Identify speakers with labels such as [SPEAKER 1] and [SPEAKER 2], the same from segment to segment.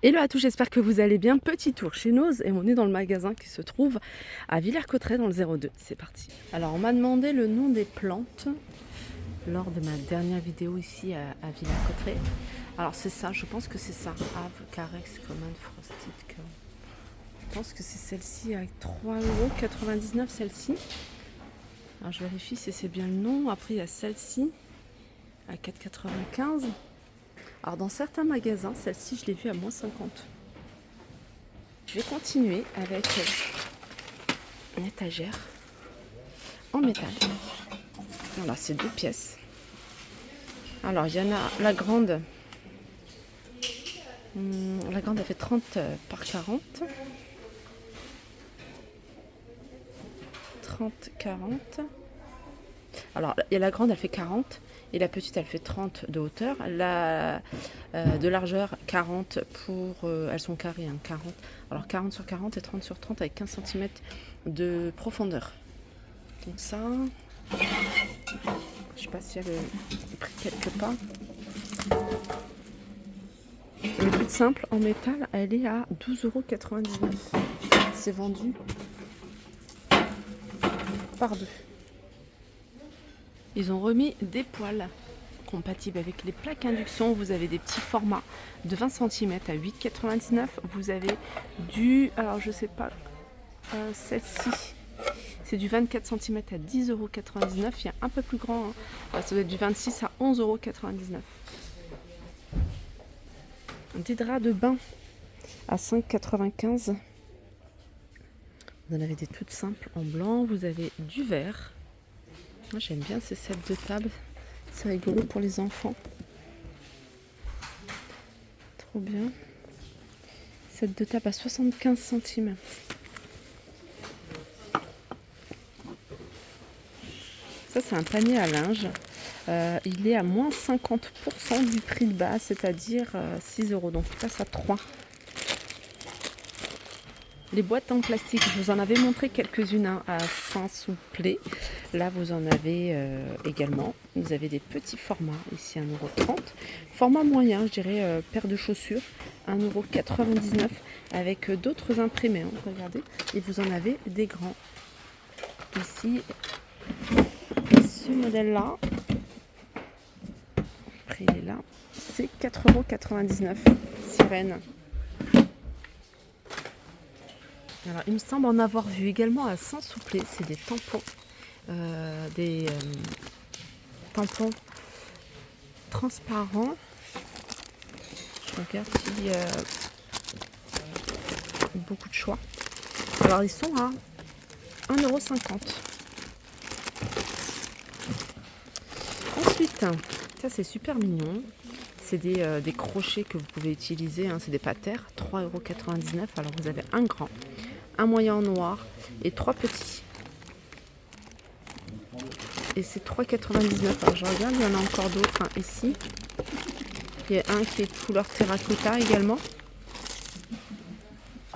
[SPEAKER 1] Hello à tous, j'espère que vous allez bien. Petit tour chez Nose et on est dans le magasin qui se trouve à Villers-Cotterêts dans le 02. C'est parti. Alors on m'a demandé le nom des plantes lors de ma dernière vidéo ici à Villers-Cotterêts. Alors c'est ça, je pense que c'est ça. Ave Carex Common Frosted Curl. Je pense que c'est celle-ci à 3,99 € celle-ci. Alors je vérifie si c'est bien le nom. Après il y a celle-ci à 4,95 €. Alors dans certains magasins, celle-ci je l'ai vue à moins 50. Je vais continuer avec une étagère en métal. Voilà, c'est 2 pièces. Alors il y en a la grande. La grande elle fait 30 par 40. 30-40. Alors il y a la grande elle fait 40 et la petite elle fait 30 de hauteur. De largeur 40 pour... elles sont carrées, hein, 40. Alors 40 sur 40 et 30 sur 30 avec 15 cm de profondeur. Donc ça... Je sais pas si elle est pris quelque part. Le toute simple en métal, elle est à 12,99 €. C'est vendu par deux. Ils ont remis des poêles compatibles avec les plaques induction. Vous avez des petits formats de 20 cm à 8,99 €. Vous avez du... Alors je sais pas... celle-ci... C'est du 24 cm à 10,99 €. Il y a un peu plus grand. Hein. Ça doit être du 26 à 11,99 €. Des draps de bain à 5,95 €. Vous en avez des toutes simples en blanc. Vous avez du vert. Moi j'aime bien ces sets de table. C'est rigolo pour les enfants. Trop bien. Set de table à 75 centimes. Ça c'est un panier à linge. Il est à moins 50% du prix de base, c'est-à-dire 6 €. Donc il passe à 3. Les boîtes en plastique, je vous en avais montré quelques-unes à 100 souplés. Là, vous en avez également. Vous avez des petits formats, ici 1,30 €. Format moyen, je dirais, paire de chaussures, 1,99 € avec d'autres imprimés. Hein, regardez. Et vous en avez des grands. Ici, ce modèle-là, après il est là, c'est 4,99 €. Sirène. Alors, il me semble en avoir vu également à 100 souplés. C'est des tampons. Tampons transparents. Je regarde s'il y a beaucoup de choix. Alors, ils sont à 1,50 €. Ensuite, ça c'est super mignon. C'est des crochets que vous pouvez utiliser. Hein, c'est des patères. 3,99 €. Alors, vous avez un grand, un moyen en noir et 3 petits. Et c'est 3,99 €. Alors je regarde, il y en a encore d'autres hein, ici. Il y a un qui est couleur terracotta également.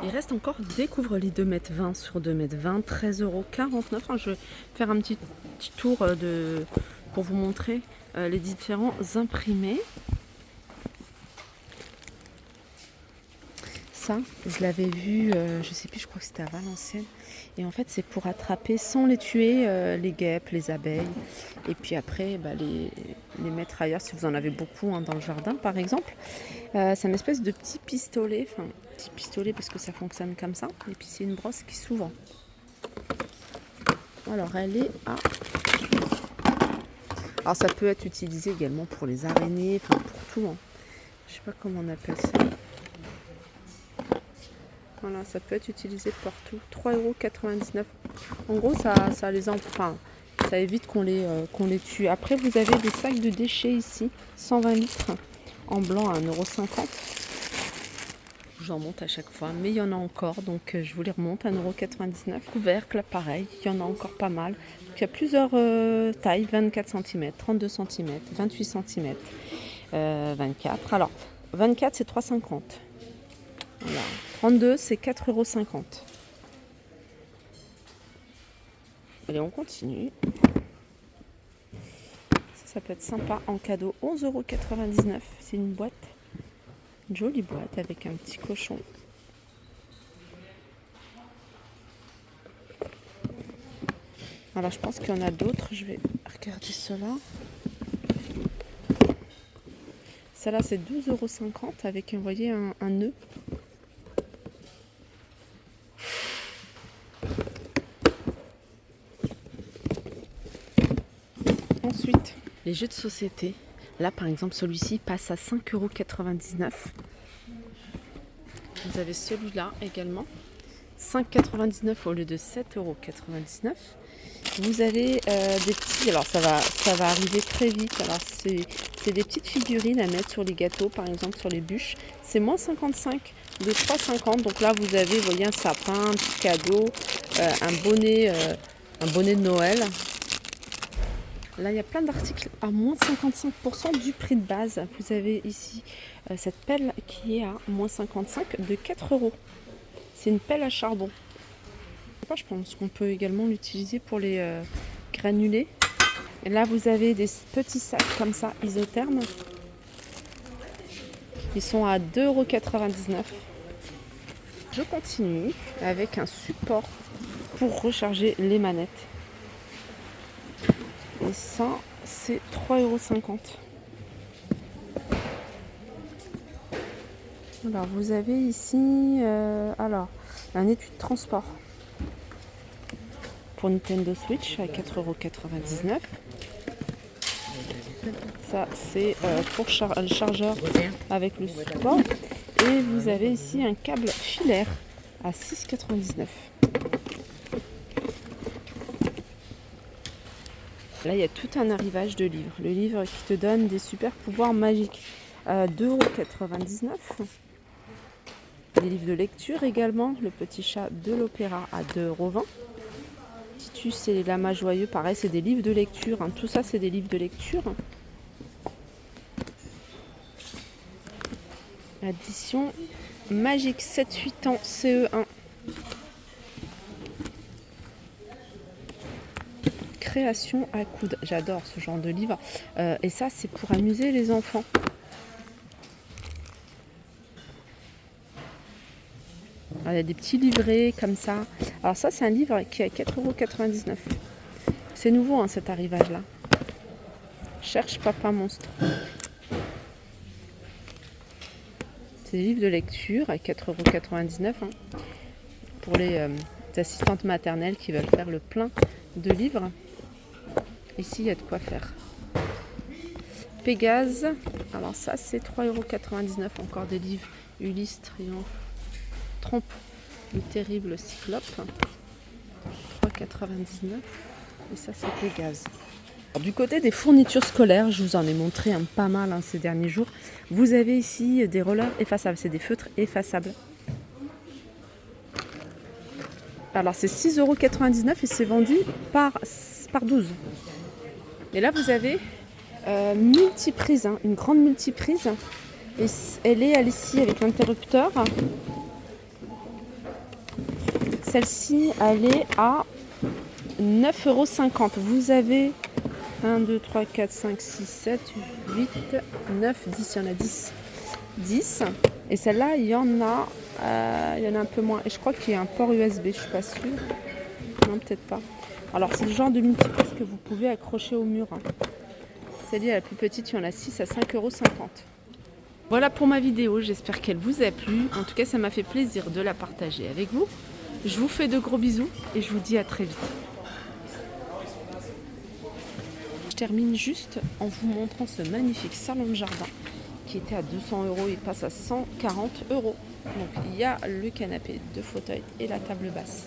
[SPEAKER 1] Il reste encore des couvre-lits 2,20 m sur 2,20 m, 13,49 €. Enfin, je vais faire un petit tour pour vous montrer les différents imprimés. Ça, je l'avais vu, je sais plus, je crois que c'était à Valenciennes. Et en fait, c'est pour attraper sans les tuer les guêpes, les abeilles. Et puis après, les mettre ailleurs si vous en avez beaucoup hein, dans le jardin, par exemple. C'est une espèce de petit pistolet, enfin, petit pistolet parce que ça fonctionne comme ça. Et puis c'est une brosse qui s'ouvre. Alors, elle est à... Alors, ça peut être utilisé également pour les araignées, enfin, pour tout. Hein. Je sais pas comment on appelle ça. Voilà, ça peut être utilisé partout. 3,99 €. En gros, ça les enfin, ça évite qu'on les tue. Après, vous avez des sacs de déchets ici, 120 litres, en blanc à 1,50 €. J'en monte à chaque fois, mais il y en a encore, donc je vous les remonte à 1,99 €. Couvercle, pareil, il y en a encore pas mal. Donc, il y a plusieurs tailles, 24 cm, 32 cm, 28 cm, 24. Alors, 24, c'est 3,50 €. Voilà. 32, c'est 4,50 €. Allez, on continue. Ça peut être sympa en cadeau. 11,99 €. C'est une boîte Une jolie boîte avec un petit cochon. Alors je pense qu'il y en a d'autres. Je vais regarder cela. Celle-là c'est 12,50 € avec, vous voyez, un nœud. Ensuite, les jeux de société. Là par exemple celui-ci passe à 5,99 €. Vous avez celui-là également. 5,99 € au lieu de 7,99 €. Vous avez des petits, alors ça va arriver très vite. Alors c'est des petites figurines à mettre sur les gâteaux, par exemple sur les bûches. C'est moins 55 de 3,50 €. Donc là vous avez, vous voyez, un sapin, un petit cadeau, un bonnet de Noël. Là il y a plein d'articles à moins 55% du prix de base. Vous avez ici cette pelle qui est à moins 55 de 4 €. C'est une pelle à charbon. Je pense qu'on peut également l'utiliser pour les granulés. Et là, vous avez des petits sacs comme ça, isothermes. Ils sont à 2,99 €. Je continue avec un support pour recharger les manettes. Et ça, c'est 3,50 €. Alors, vous avez ici un étui de transport pour Nintendo Switch à 4,99 €. Ça, c'est pour le chargeur avec le support. Et vous avez ici un câble filaire à 6,99 €. Là, il y a tout un arrivage de livres. Le livre qui te donne des super pouvoirs magiques à 2,99 €. Des livres de lecture également. Le petit chat de l'opéra à 2,20 €. Titus et Lama Joyeux, pareil, c'est des livres de lecture. Hein. Tout ça, c'est des livres de lecture. Édition magique 7-8 ans CE1. Création à coude. J'adore ce genre de livre. Et ça, c'est pour amuser les enfants. Alors, il y a des petits livrets comme ça. Alors ça, c'est un livre qui est à 4,99 €. C'est nouveau, hein, cet arrivage-là. Cherche papa monstre. C'est des livres de lecture à 4,99 €. Hein, pour les assistantes maternelles qui veulent faire le plein de livres. Ici, il y a de quoi faire. Pégase. Alors ça, c'est 3,99 €. Encore des livres. Ulysse, Triomphe, Trompe, le terrible cyclope. 3,99 €. Et ça, c'est Pégase. Alors, du côté des fournitures scolaires, je vous en ai montré pas mal ces derniers jours. Vous avez ici des rollers effaçables. C'est des feutres effaçables. Alors c'est 6,99 € et c'est vendu par 12. Et là vous avez multiprise, hein, une grande multiprise. Et elle est ici avec l'interrupteur. Celle-ci, elle est à 9,50 €. Vous avez 1, 2, 3, 4, 5, 6, 7, 8, 9, 10. Il y en a 10. 10. Et celle-là, il y en a un peu moins. Et je crois qu'il y a un port USB, je suis pas sûre. Non, peut-être pas. Alors, c'est le genre de multiprise que vous pouvez accrocher au mur. Celle-là, la plus petite, il y en a 6 à 5,50 €. Voilà pour ma vidéo. J'espère qu'elle vous a plu. En tout cas, ça m'a fait plaisir de la partager avec vous. Je vous fais de gros bisous et je vous dis à très vite. Je termine juste en vous montrant ce magnifique salon de jardin qui était à 200 €, il passe à 140 €. Donc il y a le canapé, 2 fauteuils et la table basse.